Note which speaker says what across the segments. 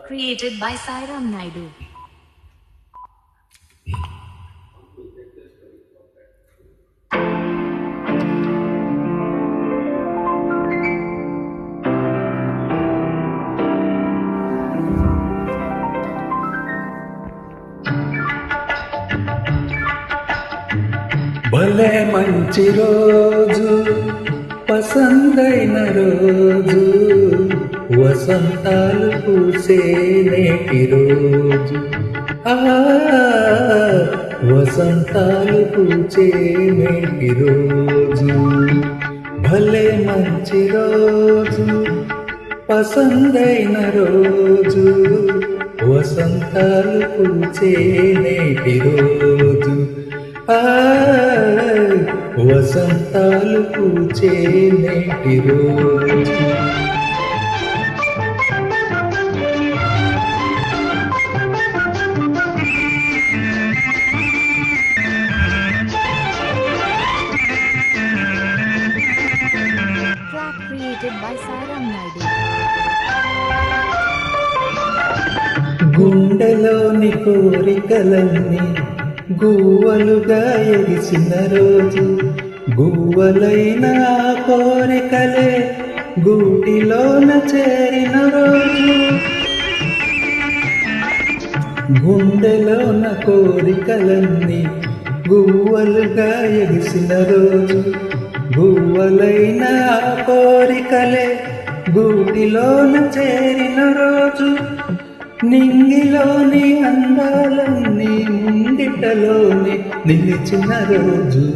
Speaker 1: Created by Sairam Naidu.
Speaker 2: భలే మంచి రోజు, పసందైన రోజు, వసంతాలు పూసే నేటి రోజు. వసంతాలు పూచే నేటి రోజు. భలే మంచి రోజు, పసందైన రోజు, వసంతాలు పూచే నేటి రోజు. వసంతాలు పూచే నేటి రోజు.
Speaker 1: Track created by Sairam Naidu.
Speaker 2: గుండెలోని కోరికలన్నీ గువ్వలుగా ఎగిసిన రోజు. గువ్వలైన కోరికలే గూటిలోన చేరిన రోజు. గుండెలోన కోరికలన్నీ గువ్వలుగా ఎగిసిన రోజు. గువ్వలైన కోరికలే గూటిలోన చేరిన రోజు. నింగిలోని అందాలన్నీ ముంగిటలోని నిలిచిన రోజు.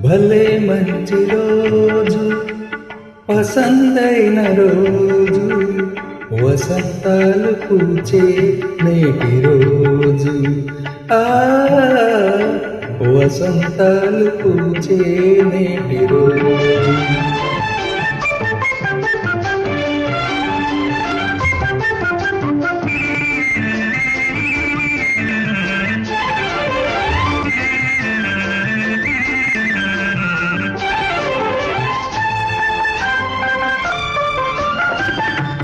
Speaker 2: భలే మంచి రోజు, పసందైన రోజు, వసంతాలు పూచే నేటి రోజు. వసంతాలు పూచే నేటి రోజు.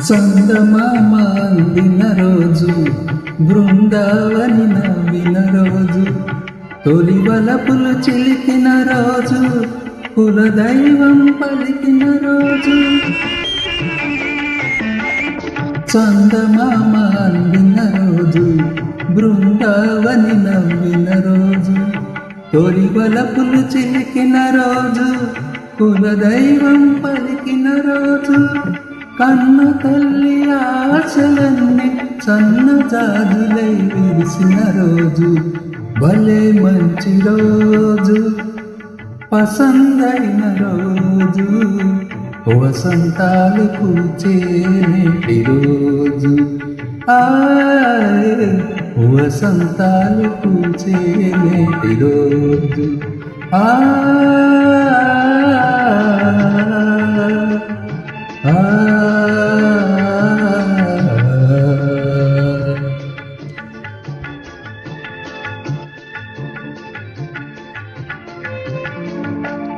Speaker 2: చందమామ అందిన రోజు, బృందావని నవ్విన రోజు, తొలి వలపులు చిలికిన రోజు, కులదైవం పలికిన రోజు. చందమామ అందిన రోజు, బృందావని నవ్విన రోజు, తొలి వలపులు చిలికిన రోజు, కులదైవం పలికిన రోజు. కన్న తల్లి ఆశలన్నీ సన్నజాజులై విరిసిన రోజు. భలే మంచి రోజు, పసందైన రోజు, వసంతాలు పూచే నేటి రోజు. వసంతాలు పూచే నేటి రోజు. ఆ